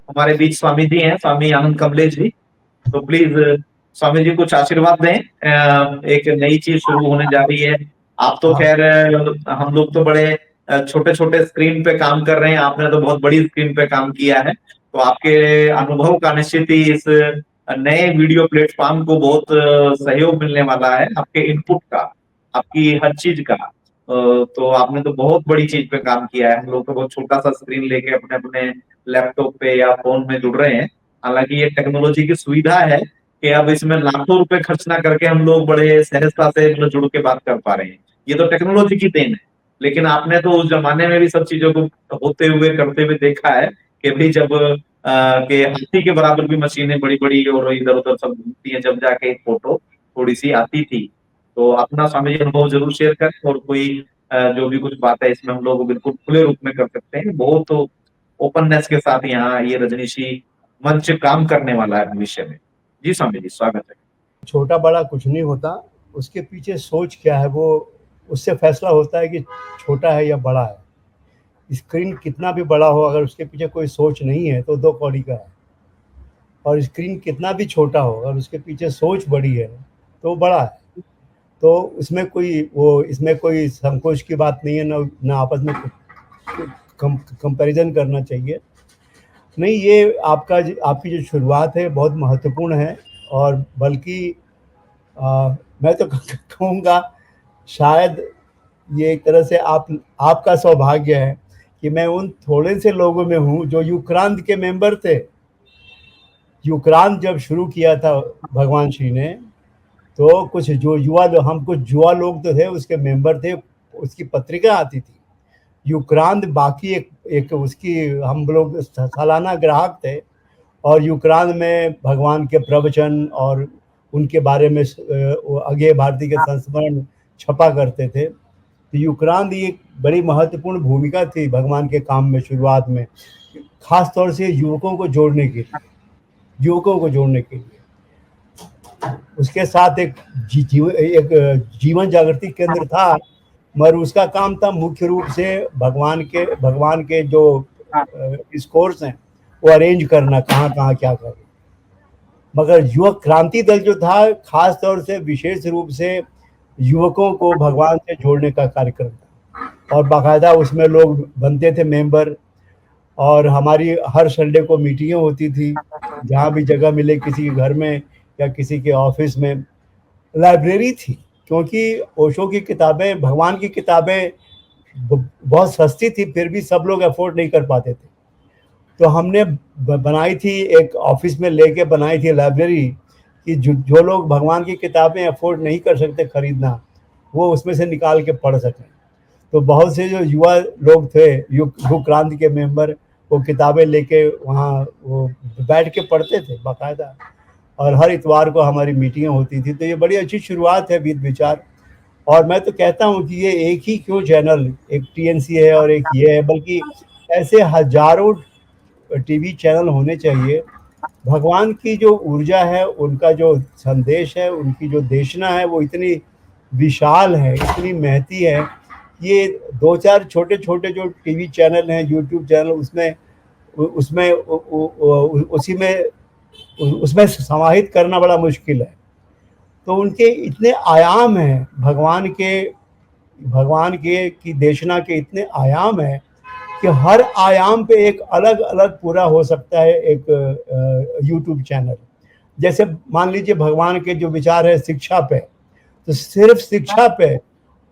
हमारे बीच स्वामी जी हैं, स्वामी आनंद कमलेश जी। तो प्लीज स्वामी जी कुछ आशीर्वाद दें। एक नई चीज शुरू होने जा रही है। आप तो हाँ। खैर हम लोग तो बड़े छोटे छोटे स्क्रीन पे काम कर रहे हैं, आपने तो बहुत बड़ी स्क्रीन पे काम किया है। तो आपके अनुभव का निश्चित ही इस नए वीडियो प्लेटफॉर्म को बहुत सहयोग मिलने वाला है, आपके इनपुट का, आपकी हर चीज का। तो आपने तो बहुत बड़ी चीज पे काम किया है। हम लोग तो बहुत छोटा सा स्क्रीन लेके अपने अपने लैपटॉप पे या फोन में जुड़ रहे हैं। हालांकि ये टेक्नोलॉजी की सुविधा है कि अब इसमें लाखों रुपए खर्च ना करके हम लोग बड़े सहजता से मतलब जुड़ के बात कर पा रहे हैं। ये तो टेक्नोलॉजी की देन है। लेकिन आपने तो उस जमाने में भी सब चीजों को होते हुए करते हुए देखा है कि भाई जब के हाथी के बराबर भी मशीनें बड़ी बड़ी और इधर उधर सब घूमती हैं, जब जाके एक फोटो थोड़ी सी आती थी। तो अपना स्वामी जी अनुभव जरूर शेयर करें, और कोई जो भी कुछ बात है इसमें हम लोग बिल्कुल खुले रूप में कर सकते हैं। बहुत ओपननेस के साथ यहाँ ये रजनीशी मंच काम करने वाला है भविष्य में। जी स्वामी जी, स्वागत है। छोटा बड़ा कुछ नहीं होता, उसके पीछे सोच क्या है वो उससे फैसला होता है कि छोटा है या बड़ा है। स्क्रीन कितना भी बड़ा हो, अगर उसके पीछे कोई सोच नहीं है तो दो कौड़ी का है। और स्क्रीन कितना भी छोटा हो, अगर उसके पीछे सोच बड़ी है तो वो बड़ा है। तो इसमें कोई संकोच की बात नहीं है, ना आपस में कंपैरिजन करना चाहिए। नहीं, ये आपकी जो शुरुआत है बहुत महत्वपूर्ण है। और बल्कि मैं तो कहूँगा, शायद ये एक तरह से आपका सौभाग्य है कि मैं उन थोड़े से लोगों में हूँ जो युक्रांत के मेंबर थे। युक्रांत जब शुरू किया था भगवान श्री ने, तो कुछ जो हम कुछ युवा लोग तो थे, उसके मेंबर थे, उसकी पत्रिका आती थी युक्रांत। बाकी एक उसकी हम लोग सालाना ग्राहक थे। और युक्रांत में भगवान के प्रवचन और उनके बारे में अज्ञेय भारती के संस्मरण छपा करते थे। तो युक्रांत ये एक बड़ी महत्वपूर्ण भूमिका थी भगवान के काम में शुरुआत में, खास तौर से युवकों को जोड़ने के लिए। उसके साथ एक जीवन जागृति केंद्र था, मगर उसका काम था मुख्य रूप से भगवान के जो डिस्कोर्स हैं वो अरेंज करना, कहाँ कहाँ क्या करना। मगर युवक क्रांति दल जो था, खास तौर से विशेष रूप से युवकों को भगवान से जोड़ने का कार्यक्रम था। और बाकायदा उसमें लोग बनते थे मेंबर। और हमारी हर संडे को मीटिंगें होती थी, जहाँ भी जगह मिले, किसी के घर में या किसी के ऑफिस में। लाइब्रेरी थी, क्योंकि ओशो की किताबें, भगवान की किताबें बहुत सस्ती थी, फिर भी सब लोग अफोर्ड नहीं कर पाते थे। तो हमने बनाई थी, एक ऑफिस में लेके बनाई थी लाइब्रेरी, कि जो लोग भगवान की किताबें अफोर्ड नहीं कर सकते खरीदना, वो उसमें से निकाल के पढ़ सकें। तो बहुत से जो युवा लोग थे, युग क्रांति के मेंबर, वो किताबें लेके वहाँ वो बैठ के पढ़ते थे बाकायदा। और हर इतवार को हमारी मीटिंगें होती थी। तो ये बड़ी अच्छी शुरुआत है विद विचार। और मैं तो कहता हूँ कि ये एक ही क्यों चैनल, एक टीएनसी है और एक ये है, बल्कि ऐसे हजारों टीवी चैनल होने चाहिए। भगवान की जो ऊर्जा है, उनका जो संदेश है, उनकी जो देशना है, वो इतनी विशाल है, इतनी महती है। ये दो चार छोटे छोटे जो टीवी चैनल हैं, यूट्यूब चैनल, उसमें उसी में उसमें समाहित करना बड़ा मुश्किल है। तो उनके इतने आयाम हैं, भगवान के की देशना के इतने आयाम हैं कि हर आयाम पे एक अलग अलग पूरा हो सकता है एक यूट्यूब चैनल। जैसे मान लीजिए भगवान के जो विचार है शिक्षा पे, तो सिर्फ शिक्षा पे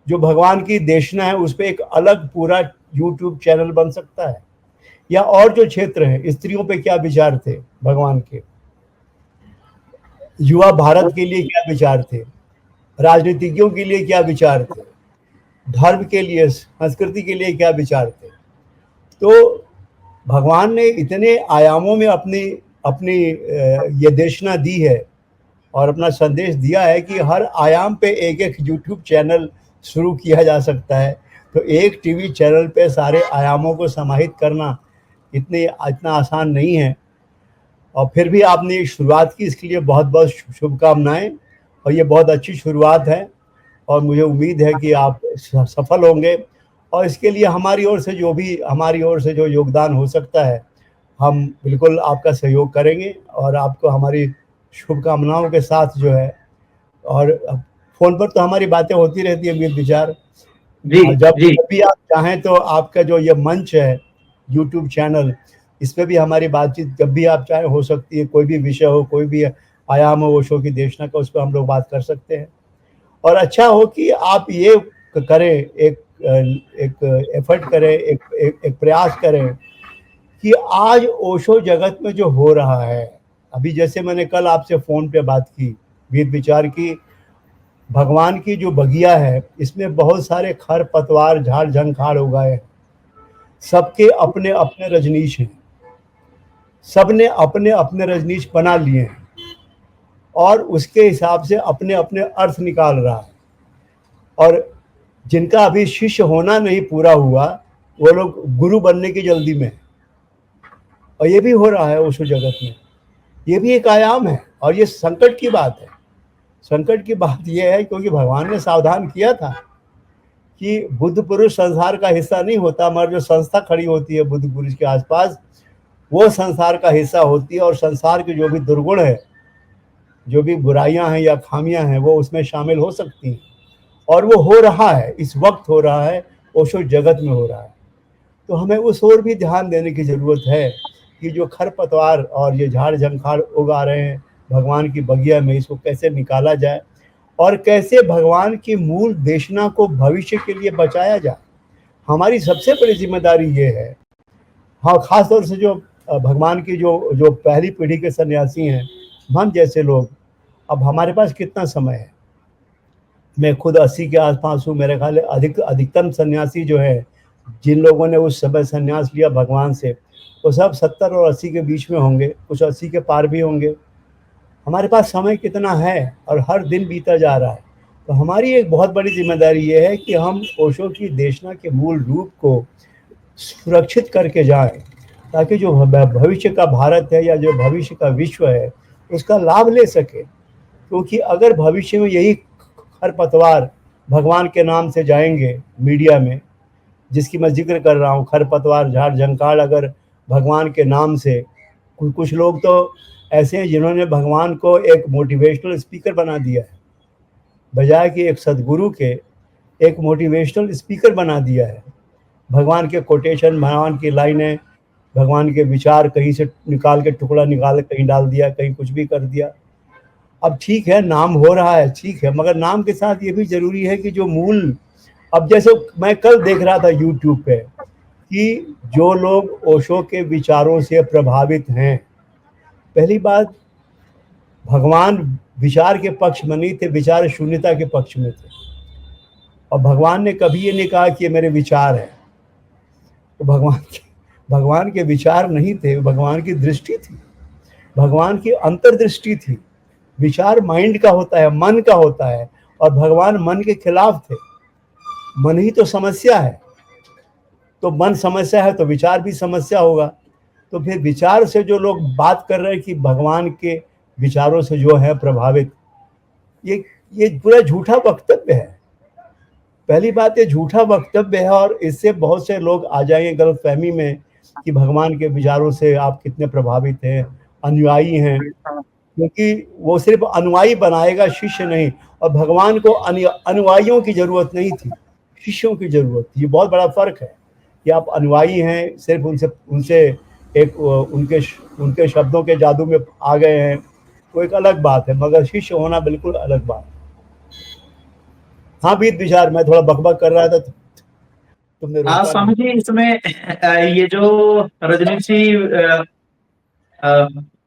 जो भगवान की देशना है, उस पे एक अलग पूरा यूट्यूब चैनल बन सकता है। या और जो क्षेत्र है, स्त्रियों पे क्या विचार थे भगवान के, युवा भारत के लिए क्या विचार थे, राजनीतिज्ञों के लिए क्या विचार थे, धर्म के लिए, संस्कृति के लिए क्या विचार थे। तो भगवान ने इतने आयामों में अपनी अपनी ये देशना दी है और अपना संदेश दिया है कि हर आयाम पे एक एक यूट्यूब चैनल शुरू किया जा सकता है। तो एक टीवी चैनल पे सारे आयामों को समाहित करना इतना आसान नहीं है। और फिर भी आपने शुरुआत की, इसके लिए बहुत बहुत शुभकामनाएं। और ये बहुत अच्छी शुरुआत है, और मुझे उम्मीद है कि आप सफल होंगे। और इसके लिए हमारी ओर से जो योगदान हो सकता है, हम बिल्कुल आपका सहयोग करेंगे और आपको हमारी शुभकामनाओं के साथ जो है, और फ़ोन पर तो हमारी बातें होती रहती है विद विचार, जी और जब जी। भी आप चाहें तो आपका जो ये मंच है, यूट्यूब चैनल, इस पे भी हमारी बातचीत जब भी आप चाहें हो सकती है। कोई भी विषय हो, कोई भी आयाम हो ओशो की देशना का, उस पे हम लोग बात कर सकते हैं। और अच्छा हो कि आप ये करें, एक एफर्ट करें, एक प्रयास करें कि आज ओशो जगत में जो हो रहा है, अभी जैसे मैंने कल आपसे फ़ोन पे बात की, वेद विचार की, भगवान की जो बगिया है, इसमें बहुत सारे खरपतवार, झाड़ झंखाड़ उगाए हैं। सबके अपने अपने रजनीश हैं, सबने अपने अपने रजनीश बना लिए हैं और उसके हिसाब से अपने अपने अर्थ निकाल रहा है। और जिनका अभी शिष्य होना नहीं पूरा हुआ, वो लोग गुरु बनने की जल्दी में है। और ये भी हो रहा है ओशो जगत में। ये भी एक आयाम है और ये संकट की बात है। संकट की बात यह है क्योंकि भगवान ने सावधान किया था कि बुद्ध पुरुष संसार का हिस्सा नहीं होता, मगर जो संस्था खड़ी होती है बुद्ध पुरुष के आसपास, वो संसार का हिस्सा होती है। और संसार के जो भी दुर्गुण है, जो भी बुराइयां हैं या खामियां हैं, वो उसमें शामिल हो सकती हैं। और वो हो रहा है, इस वक्त हो रहा है, ओशो जगत में हो रहा है। तो हमें उस ओर भी ध्यान देने की ज़रूरत है कि जो खरपतवार और ये झाड़ झंखाड़ उगा रहे हैं भगवान की बगिया में, इसको कैसे निकाला जाए और कैसे भगवान की मूल देशना को भविष्य के लिए बचाया जाए। हमारी सबसे बड़ी जिम्मेदारी ये है। हाँ, खास तौर से जो भगवान की जो जो पहली पीढ़ी के सन्यासी हैं, हम जैसे लोग, अब हमारे पास कितना समय है? मैं खुद 80 के आसपास हूँ। मेरे ख्याल है अधिकतम सन्यासी जो है, जिन लोगों ने उस समय सन्यास लिया भगवान से, वो सब 70 और 80 के बीच में होंगे, कुछ 80 के पार भी होंगे। हमारे पास समय कितना है और हर दिन बीता जा रहा है। तो हमारी एक बहुत बड़ी जिम्मेदारी ये है कि हम ओशो की देशना के मूल रूप को सुरक्षित करके जाएं, ताकि जो भविष्य का भारत है या जो भविष्य का विश्व है, उसका लाभ ले सके। क्योंकि अगर भविष्य में यही खरपतवार भगवान के नाम से जाएंगे मीडिया में, जिसकी मैं जिक्र कर रहा हूँ, खरपतवार, झाड़ झंखाड़, अगर भगवान के नाम से, कुछ लोग तो ऐसे हैं जिन्होंने भगवान को एक मोटिवेशनल स्पीकर बना दिया है, बजाय कि एक सदगुरु के एक मोटिवेशनल स्पीकर बना दिया है। भगवान के कोटेशन, भगवान की लाइनें, भगवान के विचार कहीं से निकाल के, टुकड़ा निकाल के कहीं डाल दिया, कहीं कुछ भी कर दिया। अब ठीक है, नाम हो रहा है, ठीक है, मगर नाम के साथ ये भी ज़रूरी है कि जो मूल, अब जैसे मैं कल देख रहा था यूट्यूब पे कि जो लोग ओशो के विचारों से प्रभावित हैं, पहली बात, भगवान विचार के पक्ष में नहीं थे, विचार शून्यता के पक्ष में थे। और भगवान ने कभी ये नहीं कहा कि ये मेरे विचार हैं। तो भगवान के विचार नहीं थे, भगवान की दृष्टि थी, भगवान की अंतर्दृष्टि थी। विचार माइंड का होता है, मन का होता है, और भगवान मन के खिलाफ थे। मन ही तो समस्या है, तो मन समस्या है तो विचार भी समस्या होगा। तो फिर विचार से जो लोग बात कर रहे हैं कि भगवान के विचारों से जो है प्रभावित, ये पूरा झूठा वक्तव्य है। पहली बात, ये झूठा वक्तव्य है और इससे बहुत से लोग आ जाएंगे गलतफहमी में कि भगवान के विचारों से आप कितने प्रभावित हैं, अनुयायी हैं, क्योंकि वो सिर्फ अनुयायी बनाएगा, शिष्य नहीं। और भगवान को अनुयायियों की जरूरत नहीं थी, शिष्यों की जरूरत थी। ये बहुत बड़ा फर्क है कि आप अनुयायी हैं, सिर्फ उनसे उनसे एक उनके शब्दों के जादू में आ गए हैं, वो एक अलग बात है, मगर शिष्य होना बिल्कुल अलग बात है। हाँ बीत विचार, मैं थोड़ा बकबक कर रहा था, तुमने रोका नहीं। स्वामी जी, इसमें ये जो रजनीशी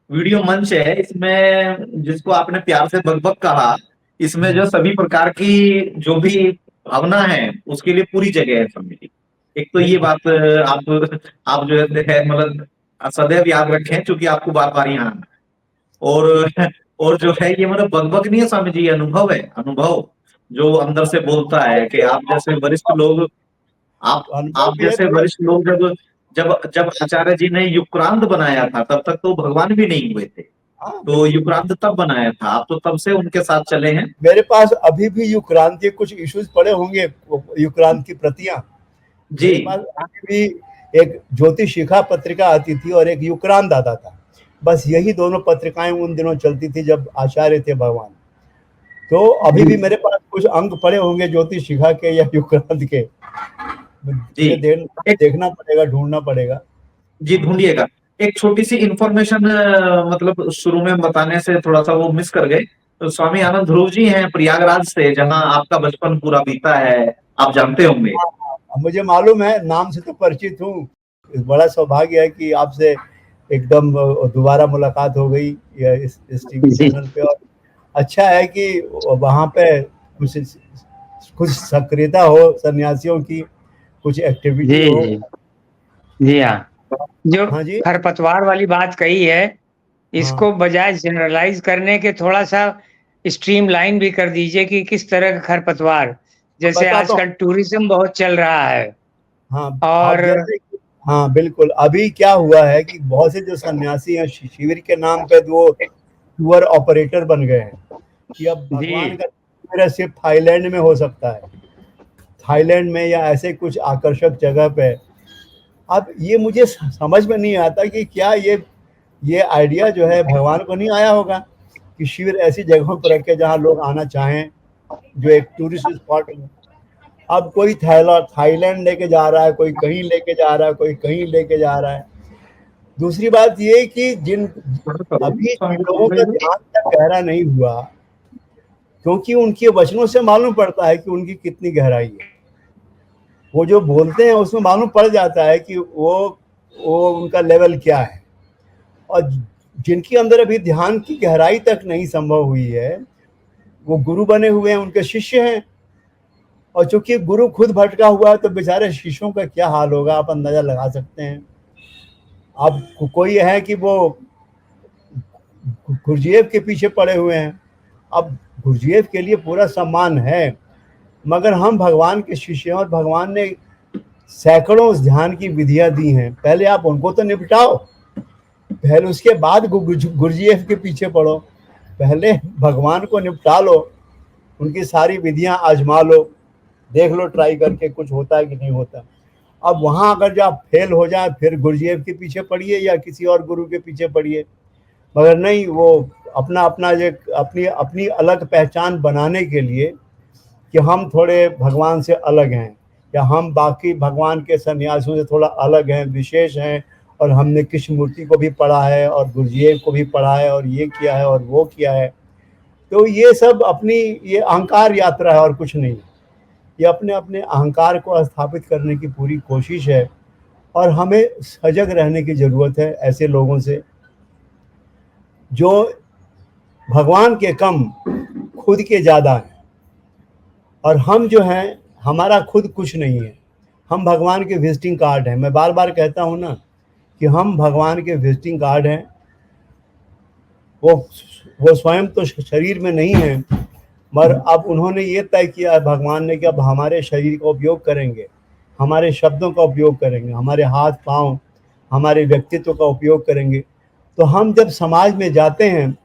वीडियो मंच है, इसमें जिसको आपने प्यार से बकबक कहा, इसमें जो सभी प्रकार की जो भी भावना है, उसके लिए पूरी जगह है स्वामी जी। एक तो ये बिल्कुल। बात आप जो है मतलब सदैव याद रखें, क्योंकि आपको बार बार यहाँ आना है। और और जो है ये मतलब बकबक नहीं है स्वामी जी, ये अनुभव है, अनुभव जो अंदर से बोलता है कि आप जैसे वरिष्ठ लोग, आप अनुभव आप भी है जैसे प्लस। वरिष्ठ लोग जब जब जब आचार्य जी ने युक्रांत बनाया था, तब तक तो भगवान भी नहीं हुए थे। हाँ तो बिल्कुल। युक्रांत तब बनाया था, आप तो तब से उनके साथ चले हैं। मेरे पास अभी भी युक्रांत के कुछ इश्यूज पड़े होंगे, युक्रांत की प्रतियां जी मेरे पास अभी भी एक ज्योति शिखा पत्रिका आती थी और एक युक्रांत आता था। बस यही दोनों पत्रिकाएं उन दिनों चलती थी जब आचार्य थे भगवान। तो अभी भी मेरे पास कुछ अंक पड़े होंगे ज्योति शिखा के या युक्रांत के, जी मुझे एक देखना पड़ेगा, ढूंढना पड़ेगा। जी ढूंढिएगा। एक छोटी सी इंफॉर्मेशन मतलब शुरू में बताने से थोड़ा सा वो मिस कर गए। तो स्वामी आनंद ध्रुव जी हैं प्रयागराज से, जहां आपका बचपन पूरा बीता है, आप जानते होंगे। मुझे मालूम है, नाम से तो परिचित हूँ। बड़ा सौभाग्य है कि आपसे एकदम दोबारा मुलाकात हो गई या इस टीवी जी चैनल पे। और अच्छा है कि वहाँ पे कुछ कुछ सक्रियता हो, सन्यासियों की कुछ एक्टिविटी जी हो। जी जी हाँ। जो हाँ जी। खरपतवार वाली बात कही है, हाँ, इसको बजाय जनरलाइज करने के थोड़ा सा स्ट्रीमलाइन भी कर दीजिए कि किस तरह का खरपतवार। जैसे बताता हूँ। आजकल टूरिज्म बहुत चल रहा है हाँ, और अब जैसे हाँ बिल्कुल, अभी क्या हुआ है कि बहुत से जो सन्यासी हैं शिविर के नाम पे वो टूर ऑपरेटर बन गए हैं कि अब भगवान जी का मेरा सिर्फ थाईलैंड में हो सकता है, थाईलैंड में या ऐसे कुछ आकर्षक जगह पे। अब ये मुझे समझ में नहीं आता कि क्या ये आइडिया जो है भगवान को नहीं आया होगा कि शिविर ऐसी जगहों पर रखे जहाँ लोग आना चाहें, जो एक टूरिस्ट स्पॉट हो। अब कोई थाईलैंड लेके जा रहा है, कोई कहीं लेके जा रहा है, कोई कहीं लेके जा रहा है। दूसरी बात ये कि जिन अभी जिन लोगों का ध्यान तक गहरा नहीं हुआ, क्योंकि उनके वचनों से मालूम पड़ता है कि उनकी कितनी गहराई है। वो जो बोलते हैं उसमें मालूम पड़ जाता है कि वो उनका लेवल क्या है। और जिनके अंदर अभी ध्यान की गहराई तक नहीं संभव हुई है, वो गुरु बने हुए हैं, उनके शिष्य हैं। और चूंकि गुरु खुद भटका हुआ है तो बेचारे शिष्यों का क्या हाल होगा आप अंदाजा लगा सकते हैं। अब कोई है कि वो गुरुजीएफ के पीछे पड़े हुए हैं। अब गुरुजीएफ के लिए पूरा सम्मान है, मगर हम भगवान के शिष्य हैं और भगवान ने सैकड़ों ध्यान की विधियां दी हैं। पहले आप उनको तो निपटाओ, पहले उसके बाद गुरुजीएफ के पीछे पड़ो। पहले भगवान को निपटा लो, उनकी सारी विधियां आजमा लो, देख लो ट्राई करके कुछ होता है कि नहीं होता। अब वहां अगर जो आप फेल हो जाए फिर गुरुजीएफ के पीछे पड़िए या किसी और गुरु के पीछे पड़िए। मगर नहीं, वो अपना अपना जो अपनी अपनी अलग पहचान बनाने के लिए कि हम थोड़े भगवान से अलग हैं या हम बाकी भगवान के सन्यासियों से थोड़ा अलग हैं, विशेष हैं, और हमने कृष्णमूर्ति को भी पढ़ा है और गुरुजीएफ को भी पढ़ा है और ये किया है और वो किया है। तो ये सब अपनी ये अहंकार यात्रा है और कुछ नहीं। ये अपने अपने अहंकार को स्थापित करने की पूरी कोशिश है और हमें सजग रहने की ज़रूरत है ऐसे लोगों से जो भगवान के कम खुद के ज़्यादा हैं। और हम जो हैं, हमारा खुद कुछ नहीं है, हम भगवान के विजिटिंग कार्ड हैं। मैं बार बार कहता हूँ ना कि हम भगवान के विजिटिंग कार्ड हैं। वो स्वयं तो शरीर में नहीं है, मगर अब उन्होंने ये तय किया है भगवान ने कि अब हमारे शरीर का उपयोग करेंगे, हमारे शब्दों का उपयोग करेंगे, हमारे हाथ पांव, हमारे व्यक्तित्व का उपयोग करेंगे। तो हम जब समाज में जाते हैं,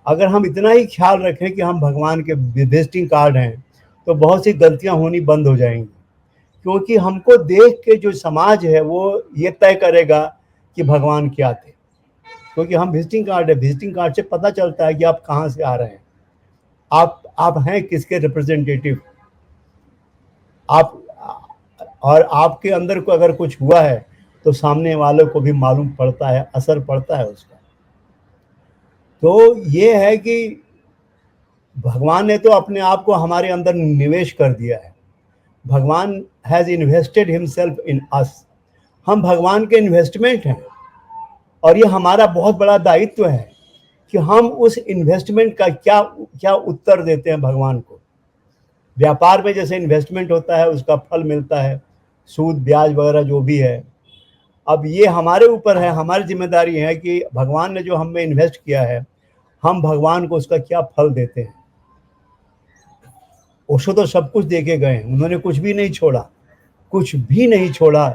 अगर हम इतना ही ख्याल रखें कि हम भगवान के विजिटिंग कार्ड हैं, तो बहुत सी गलतियां होनी बंद हो जाएंगी। क्योंकि हमको देख के जो समाज है वो ये तय करेगा कि भगवान क्या थे। क्योंकि हम विजिटिंग कार्ड है, विजिटिंग कार्ड से पता चलता है कि आप कहाँ से आ रहे हैं, आप हैं किसके रिप्रेजेंटेटिव। आप और आपके अंदर को अगर कुछ हुआ है तो सामने वालों को भी मालूम पड़ता है, असर पड़ता है उसका। तो ये है कि भगवान ने तो अपने आप को हमारे अंदर निवेश कर दिया है। भगवान हैज़ इन्वेस्टेड हिमसेल्फ इन अस। हम भगवान के इन्वेस्टमेंट हैं और ये हमारा बहुत बड़ा दायित्व है कि हम उस इन्वेस्टमेंट का क्या क्या उत्तर देते हैं भगवान को। व्यापार में जैसे इन्वेस्टमेंट होता है उसका फल मिलता है, सूद ब्याज वगैरह जो भी है। अब ये हमारे ऊपर है, हमारी जिम्मेदारी है कि भगवान ने जो हम में इन्वेस्ट किया है, हम भगवान को उसका क्या फल देते हैं। ओशो तो सब कुछ दे के गए, उन्होंने कुछ भी नहीं छोड़ा, कुछ भी नहीं छोड़ा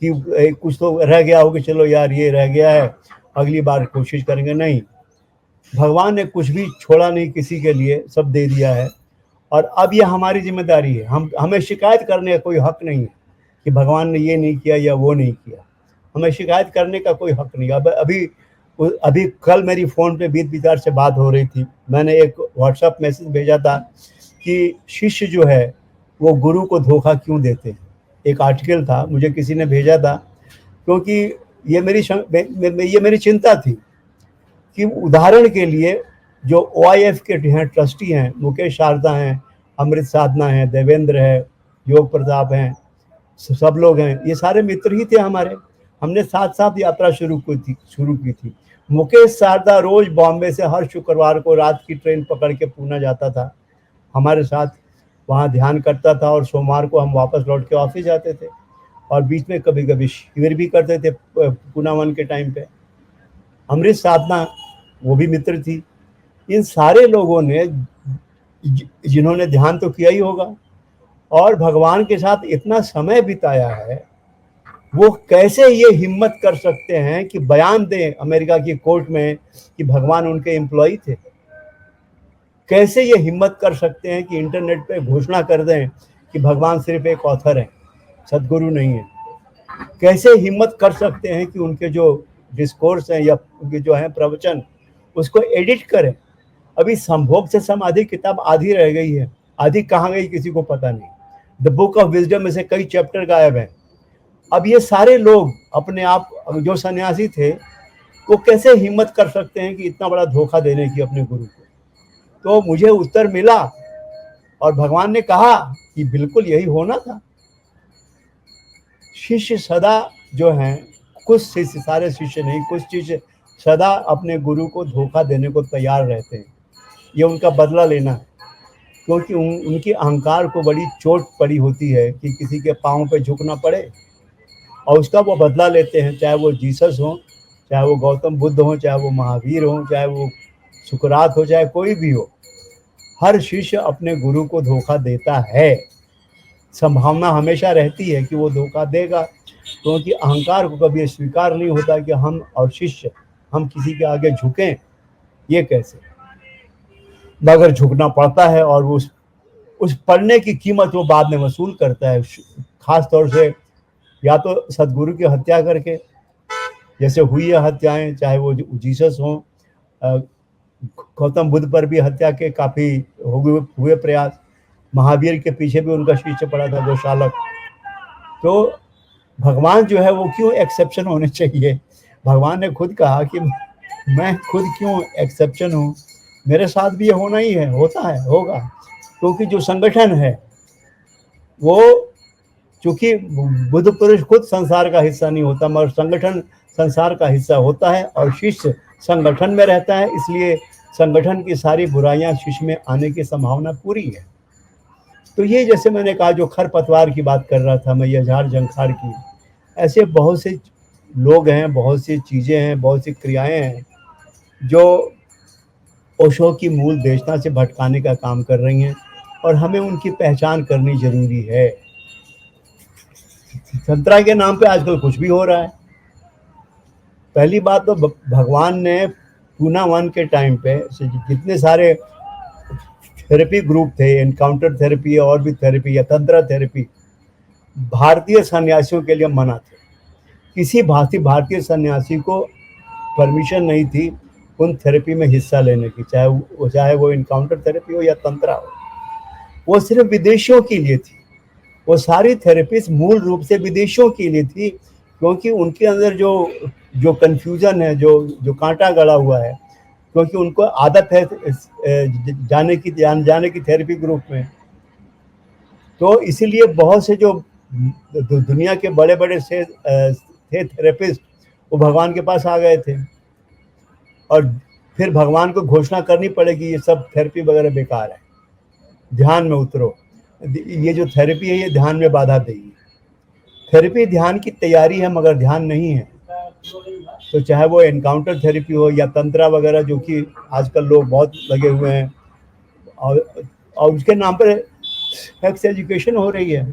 कि कुछ तो रह गया हो कि चलो यार ये रह गया है अगली बार कोशिश करेंगे। नहीं, भगवान ने कुछ भी छोड़ा नहीं किसी के लिए, सब दे दिया है। और अब ये हमारी जिम्मेदारी है, हमें शिकायत करने का कोई हक नहीं है कि भगवान ने ये नहीं किया या वो नहीं किया। हमें शिकायत करने का कोई हक नहीं। अब अभी कल मेरी फ़ोन पे बीत विचार से बात हो रही थी। मैंने एक व्हाट्सएप मैसेज भेजा था कि शिष्य जो है वो गुरु को धोखा क्यों देते हैं। एक आर्टिकल था, मुझे किसी ने भेजा था, क्योंकि ये मेरी चिंता थी कि उदाहरण के लिए जो OIF के हैं ट्रस्टी हैं, मुकेश शारदा हैं, अमृत साधना हैं, देवेंद्र है, योग प्रताप हैं, सब लोग हैं, ये सारे मित्र ही थे हमारे। हमने साथ साथ यात्रा शुरू की थी। मुकेश शारदा रोज बॉम्बे से हर शुक्रवार को रात की ट्रेन पकड़ के पूना जाता था, हमारे साथ वहाँ ध्यान करता था, और सोमवार को हम वापस लौट के ऑफिस जाते थे, और बीच में कभी कभी शिविर भी करते थे पूना 1 के टाइम पे। अमृत साधना वो भी मित्र थी। इन सारे लोगों ने जिन्होंने ध्यान तो किया ही होगा और भगवान के साथ इतना समय बिताया है, वो कैसे ये हिम्मत कर सकते हैं कि बयान दें अमेरिका की कोर्ट में कि भगवान उनके एम्प्लॉई थे। कैसे ये हिम्मत कर सकते हैं कि इंटरनेट पे घोषणा कर दें कि भगवान सिर्फ एक ऑथर है, सदगुरु नहीं है। कैसे हिम्मत कर सकते हैं कि उनके जो डिस्कोर्स हैं या उनके जो हैं प्रवचन, उसको एडिट करें। अभी संभोग से समाधि किताब आधी रह गई है, आधी कहाँ गई किसी को पता नहीं। द बुक ऑफ विजडम में से कई चैप्टर गायब हैं। अब ये सारे लोग अपने आप जो सन्यासी थे, वो कैसे हिम्मत कर सकते हैं कि इतना बड़ा धोखा देने की अपने गुरु को। तो मुझे उत्तर मिला, और भगवान ने कहा कि बिल्कुल यही होना था। शिष्य सदा जो हैं, कुछ शिष्य, सारे शिष्य नहीं, कुछ शिष्य सदा अपने गुरु को धोखा देने को तैयार रहते हैं। ये उनका बदला लेना है, क्योंकि उनकी अहंकार को बड़ी चोट पड़ी होती है कि किसी के पाँव पे झुकना पड़े, और उसका वो बदला लेते हैं। चाहे वो जीसस हो, चाहे वो गौतम बुद्ध हो, चाहे वो महावीर हो, चाहे वो सुकरात हो, चाहे कोई भी हो, हर शिष्य अपने गुरु को धोखा देता है। संभावना हमेशा रहती है कि वो धोखा देगा, क्योंकि अहंकार को कभी स्वीकार नहीं होता कि हम और शिष्य हम किसी के आगे झुकें। ये कैसे, मगर झुकना पड़ता है, और उस पढ़ने की कीमत वो बाद में वसूल करता है। खास तौर से या तो सदगुरु की हत्या करके, जैसे हुई है हत्याएं, चाहे वो जीसस हो, गौतम बुद्ध पर भी हत्या के काफ़ी हुए प्रयास, महावीर के पीछे भी उनका शिष्य पड़ा था गोशालक। तो भगवान जो है वो क्यों एक्सेप्शन होने चाहिए। भगवान ने खुद कहा कि मैं खुद क्यों एक्सेप्शन हूँ, मेरे साथ भी ये होना ही है, होता है, होगा। क्योंकि जो संगठन है वो, चूंकि बुद्ध पुरुष खुद संसार का हिस्सा नहीं होता, मगर संगठन संसार का हिस्सा होता है, और शिष्य संगठन में रहता है, इसलिए संगठन की सारी बुराइयां शिष्य में आने की संभावना पूरी है। तो ये जैसे मैंने कहा, जो खरपतवार की बात कर रहा था मैं, ये झाड़ झंखाड़ की, ऐसे बहुत से लोग हैं, बहुत सी चीज़ें हैं, बहुत सी क्रियाएं हैं जो ओशो की मूल देशना से भटकाने का काम कर रही हैं, और हमें उनकी पहचान करनी जरूरी है। संतरा के नाम पे आजकल कुछ भी हो रहा है। पहली बात तो भगवान ने पूना 1 के टाइम पे जितने सारे थेरेपी ग्रुप थे, एनकाउंटर थेरेपी और भी थेरेपी या तंत्र थेरेपी, भारतीय सन्यासियों के लिए मना थे। किसी भारतीय सन्यासी को परमिशन नहीं थी उन थेरेपी में हिस्सा लेने की, चाहे वो एनकाउंटर थेरेपी हो या तंत्रा हो। वो सिर्फ विदेशियों के लिए थी। वो सारी थेरेपीज मूल रूप से विदेशियों के लिए थी, क्योंकि उनके अंदर जो कन्फ्यूजन है, जो कांटा गड़ा हुआ है, क्योंकि उनको आदत है जाने की थेरेपी ग्रुप में। तो इसीलिए बहुत से जो दुनिया के बड़े बड़े थे थेरेपिस्ट, वो भगवान के पास आ गए थे, और फिर भगवान को घोषणा करनी पड़ेगी ये सब थेरेपी वगैरह बेकार है, ध्यान में उतरो। ये जो थेरेपी है ये ध्यान में बाधा देगी। थेरेपी ध्यान की तैयारी है, मगर ध्यान नहीं है। तो चाहे वो एनकाउंटर थेरेपी हो या तंत्रा वगैरह, जो कि आजकल लोग बहुत लगे हुए हैं, और उसके नाम पर सेक्स एजुकेशन हो रही है।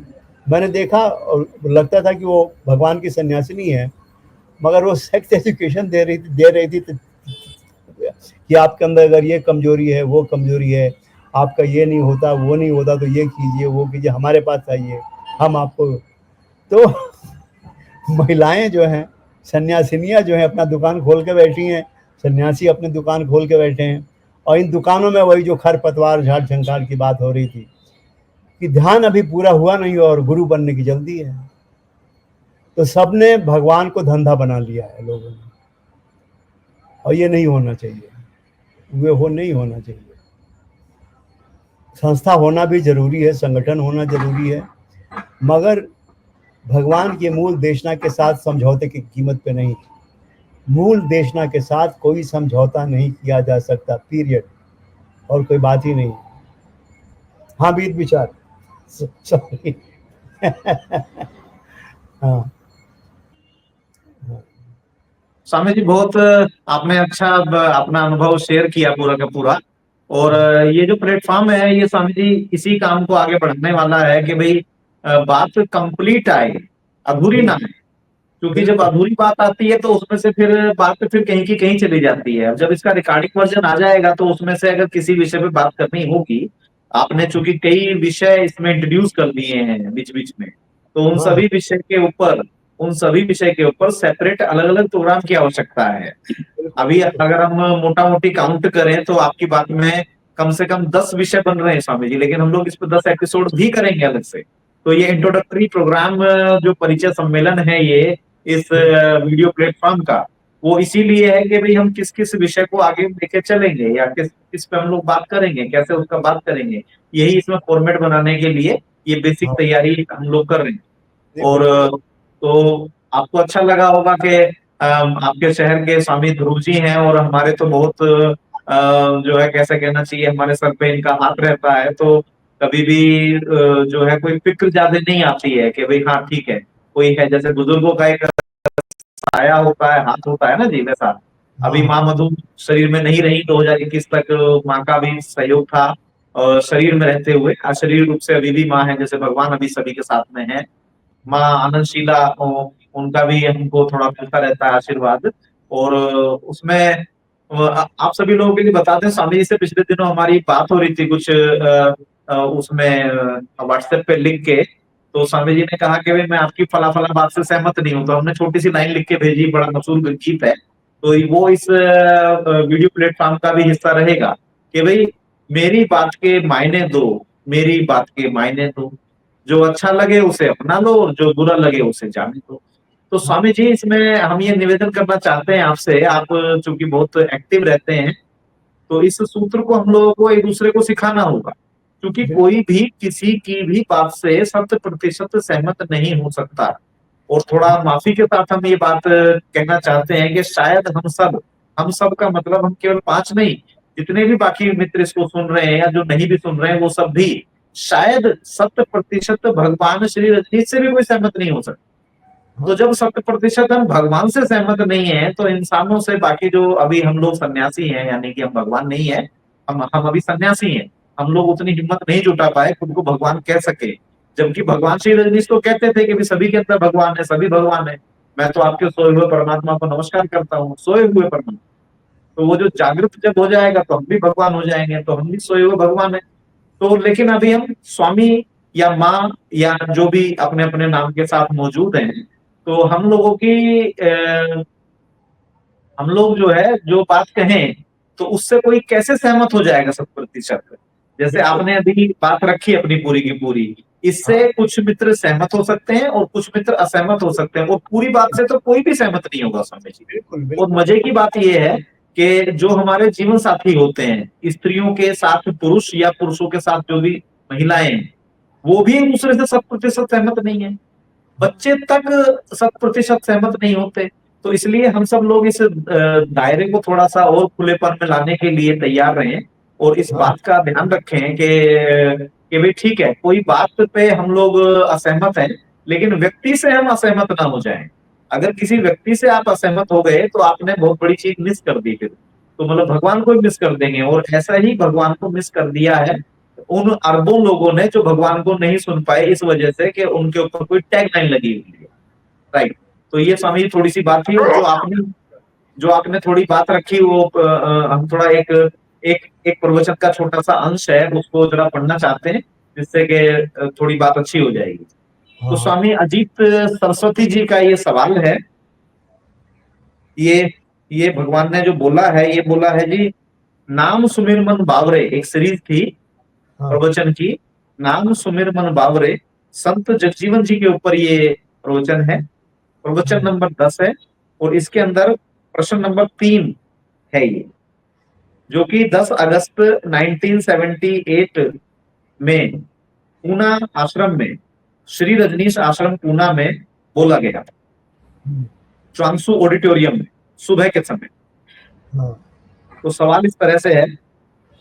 मैंने देखा और लगता था कि वो भगवान की सन्यासिनी है, मगर वो सेक्स एजुकेशन दे रही थी कि आपके अंदर अगर ये कमजोरी है, वो कमजोरी है, आपका ये नहीं होता, वो नहीं होता, तो ये कीजिए, वो कीजिए, हमारे पास आइए, हम आपको। तो महिलाएं जो हैं, सन्यासिनियां जो हैं, अपना दुकान खोल के बैठी हैं, सन्यासी अपनी दुकान खोल के बैठे हैं, और इन दुकानों में वही जो खरपतवार झाड़ झंकार की बात हो रही थी कि ध्यान अभी पूरा हुआ नहीं और गुरु बनने की जल्दी है। तो सबने भगवान को धंधा बना लिया है लोगों ने, और ये नहीं होना चाहिए, नहीं होना चाहिए। संस्था होना भी जरूरी है, संगठन होना जरूरी है, मगर भगवान की मूल देशना के साथ समझौते की कीमत पे नहीं। मूल देशना के साथ कोई समझौता नहीं किया जा सकता, पीरियड, और कोई बात ही नहीं। हाँ बीत विचार, सॉरी। हाँ स्वामी जी, बहुत आपने अच्छा अपना अनुभव शेयर किया पूरा का पूरा। और ये जो प्लेटफॉर्म है, ये स्वामी जी इसी काम को आगे बढ़ाने वाला है कि भाई बात कंप्लीट आए, अधूरी ना आए। क्योंकि जब अधूरी बात आती है तो उसमें से फिर बात फिर कहीं की कहीं चली जाती है। अब जब इसका रिकॉर्डिंग वर्जन आ जाएगा तो उसमें से अगर किसी विषय पे बात करनी होगी, आपने चूंकि कई विषय इसमें इंट्रोड्यूस कर दिए हैं बीच बीच में, तो उन सभी विषय के ऊपर सेपरेट अलग अलग प्रोग्राम की आवश्यकता है। अभी अगर हम मोटा मोटी काउंट करें तो आपकी बात में कम से कम 10 विषय बन रहे हैं स्वामी जी, लेकिन हम लोग इस पर 10 एपिसोड भी करेंगे अलग से। तो ये इंट्रोडक्टरी प्रोग्राम जो परिचय सम्मेलन है ये इस वीडियो प्लेटफॉर्म का, वो इसीलिए है कि भाई हम किस किस विषय को आगे लेके चलेंगे या किस किस पे हम लोग बात करेंगे, कैसे उसका बात करेंगे, यही इसमें फॉर्मेट बनाने के लिए ये बेसिक हाँ, तैयारी हम लोग कर रहे हैं। और बिल्कुल। तो आपको अच्छा लगा होगा कि आपके शहर के स्वामी ध्रुव जी हैं, और हमारे तो बहुत जो है कैसे कहना चाहिए, हमारे सर पे इनका हाथ रहता है। तो कभी भी जो है कोई फिक्र ज्यादा नहीं आती है कि भाई हाँ ठीक है, कोई है, जैसे बुजुर्गों का एक साया होता है, हाथ होता है ना जी, वैसा। हाँ अभी हाँ माँ मधु शरीर में नहीं रही, 2021 तक माँ का भी सहयोग था और शरीर में रहते हुए, अशरीर रूप से अभी भी माँ है, जैसे भगवान अभी सभी के साथ में है। माँ आनंदशीला, उनका भी हमको थोड़ा मिलता रहता है आशीर्वाद। और उसमें आप सभी लोगों के लिए बता दें, स्वामी जी से पिछले दिनों हमारी बात हो रही थी कुछ उसमें व्हाट्सएप पे लिख के। तो स्वामी जी ने कहा कि भाई मैं आपकी फला फला बात से सहमत नहीं हूं, तो हमने छोटी सी लाइन लिख के भेजी, बड़ा मशहूर गीत है। तो वो इस वीडियो प्लेटफॉर्म का भी हिस्सा रहेगा कि भाई मेरी बात के मायने दो, मेरी बात के मायने दो, जो अच्छा लगे उसे अपना लो, जो बुरा लगे उसे जाने दो। तो हाँ, स्वामी जी, इसमें हम ये निवेदन करना चाहते हैं आपसे, आप चूंकि बहुत एक्टिव रहते हैं, तो इस सूत्र को हम लोगों को एक दूसरे को सिखाना होगा। क्योंकि कोई बिल्कुल। भी किसी की भी बात से 100% सहमत नहीं हो सकता। और थोड़ा माफी के साथ हम ये बात कहना चाहते हैं कि शायद हम सब का मतलब हम केवल 5 नहीं, जितने भी बाकी मित्र इसको सुन रहे हैं या जो नहीं भी सुन रहे हैं, वो सब भी शायद 100% भगवान श्री रजनीश से भी कोई सहमत नहीं हो सकता। तो हाँ जब 100% हम भगवान से सहमत नहीं है, तो इंसानों से, बाकी जो अभी हम लोग सन्यासी हैं, यानी कि हम भगवान नहीं है, हम अभी सन्यासी हैं, हम लोग उतनी हिम्मत नहीं जुटा पाए खुद को भगवान कह सके। जबकि भगवान श्री रजनीश तो कहते थे कि भी सभी के अंदर भगवान है, सभी भगवान है, मैं तो आपके सोए हुए परमात्मा को नमस्कार करता हूँ, सोए हुए परमात्मा। तो वो जो जागृत जब हो जाएगा तो हम भी भगवान हो जाएंगे, तो हम भी सोए हुए भगवान है। तो लेकिन अभी हम स्वामी या माँ या जो भी अपने अपने नाम के साथ मौजूद हैं, तो हम लोगों की हम लोग जो है जो बात कहें, तो उससे कोई कैसे सहमत हो जाएगा 100%? जैसे बिल्कुल। आपने अभी बात रखी अपनी पूरी की पूरी, इससे हाँ कुछ मित्र सहमत हो सकते हैं और कुछ मित्र असहमत हो सकते हैं, और पूरी बात से तो कोई भी सहमत नहीं होगा स्वामी जी। बिल्कुल और बिल्कुल। मजे की बात यह है कि जो हमारे जीवन साथी होते हैं, स्त्रियों के साथ पुरुष या पुरुषों के साथ जो भी महिलाएं हैं, वो भी एक दूसरे से 100% सहमत नहीं है। हाँ बच्चे तक 100% सहमत नहीं होते। तो इसलिए हम सब लोग इस दायरे को थोड़ा सा और खुलेपन में लाने के लिए तैयार रहें, और इस हाँ बात का ध्यान रखें कि भाई ठीक है, कोई बात पे हम लोग असहमत हैं, लेकिन व्यक्ति से हम असहमत ना हो जाएं। अगर किसी व्यक्ति से आप असहमत हो गए तो आपने बहुत बड़ी चीज मिस कर दी फिर, तो मतलब भगवान को भी मिस कर देंगे। और ऐसा ही भगवान को मिस कर दिया है उन अरबों लोगों ने जो भगवान को नहीं सुन पाए, इस वजह से कि उनके ऊपर कोई टैग लाइन लगी हुई है। राइट। तो ये स्वामी जी थोड़ी सी बात थी, और जो आपने थोड़ी बात रखी वो हम थोड़ा एक एक एक प्रवचन का छोटा सा अंश है, उसको जरा पढ़ना चाहते हैं, जिससे कि थोड़ी बात अच्छी हो जाएगी। तो हाँ स्वामी अजीत सरस्वती जी का ये सवाल है। ये भगवान ने जो बोला है, ये बोला है जी, नाम सुमिर मन बावरे, एक सीरीज थी हाँ प्रवचन की, नाम सुमिर मन बावरे, संत जगजीवन जी के ऊपर ये प्रवचन है। प्रवचन हाँ नंबर 10 है और इसके अंदर प्रश्न नंबर 3 है ये, जो कि 10 अगस्त 1978 में पूना आश्रम में, श्री रजनीश आश्रम पूना में बोला गया, हम्म, चांसू ऑडिटोरियम में, सुबह के समय। हाँ तो सवाल इस तरह से है,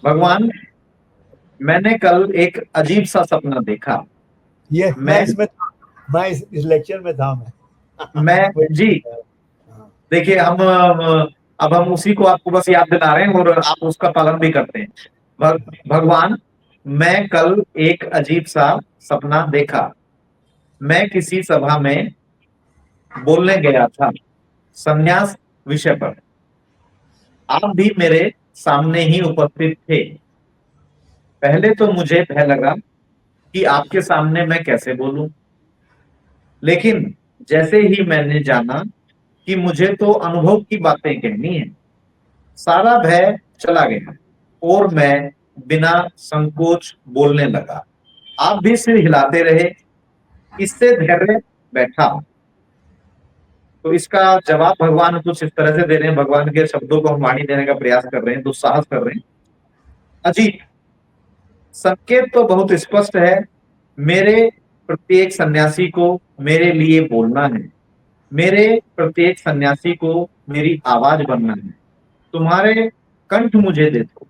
भगवान, मैंने कल एक अजीब सा सपना देखा। ये मैं मैं इसमें मैं इस लेक्चर में था मैं वही- जी, हाँ देखिए अब हम उसी को आपको बस याद दिला रहे हैं और आप उसका पालन भी करते हैं। भगवान, मैं कल एक अजीब सा सपना देखा। मैं किसी सभा में बोलने गया था संन्यास विषय पर। आप भी मेरे सामने ही उपस्थित थे। पहले तो मुझे भय लगा कि आपके सामने मैं कैसे बोलूं, लेकिन जैसे ही मैंने जाना कि मुझे तो अनुभव की बातें कहनी है, सारा भय चला गया और मैं बिना संकोच बोलने लगा। आप भी सिर हिलाते रहे, इससे धैर्य बैठा। तो इसका जवाब भगवान कुछ इस तरह से दे रहे हैं, भगवान के शब्दों को हम वाणी देने का प्रयास कर रहे हैं, दुस्साहस कर रहे हैं। अजीत, संकेत तो बहुत स्पष्ट है, मेरे प्रत्येक सन्यासी को मेरे लिए बोलना है, मेरे प्रत्येक सन्यासी को मेरी आवाज बनना है। तुम्हारे कंठ मुझे दे दो,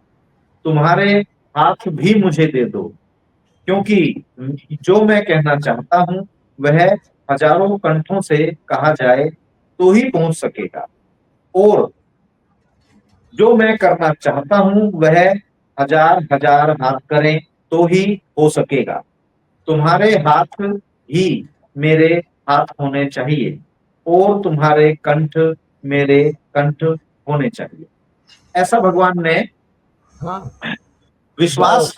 तुम्हारे हाथ भी मुझे दे दो, क्योंकि जो मैं कहना चाहता हूं वह हजारों कंठों से कहा जाए तो ही पहुंच सकेगा, और जो मैं करना चाहता हूं वह हजार हजार हाथ करें तो ही हो सकेगा। तुम्हारे हाथ ही मेरे हाथ होने चाहिए और तुम्हारे कंठ मेरे कंठ होने चाहिए। ऐसा भगवान ने हाँ विश्वास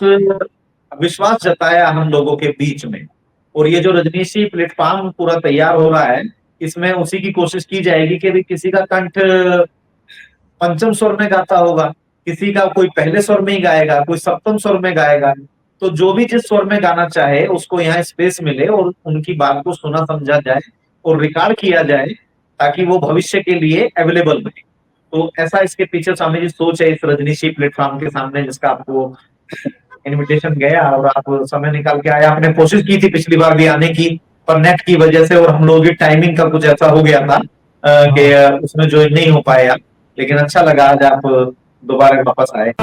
विश्वास जताया हम लोगों के बीच में। और ये जो रजनीशी प्लेटफॉर्म पूरा तैयार हो रहा है, इसमें उसी की कोशिश की जाएगी कि भी किसी का कंठ पंचम स्वर में गाता होगा, किसी का कोई पहले स्वर में ही गाएगा, कोई सप्तम स्वर में गाएगा। तो जो भी जिस स्वर में गाना चाहे उसको यहाँ स्पेस मिले और उनकी बात को सुना समझा जाए और रिकॉर्ड किया जाए, ताकि वो भविष्य के लिए अवेलेबल बने। तो ऐसा इसके पीछे स्वामी जी सोच है इस रजनीशी प्लेटफॉर्म के सामने, जिसका आपको इनविटेशन गया और आप समय निकाल के आए। आपने कोशिश की थी पिछली बार भी आने की, पर नेट की वजह से और हम लोगों की टाइमिंग का कुछ ऐसा हो गया था कि हाँ उसमें ज्वाइन नहीं हो पाए आप। लेकिन अच्छा लगा आज आप दोबारा वापस आए।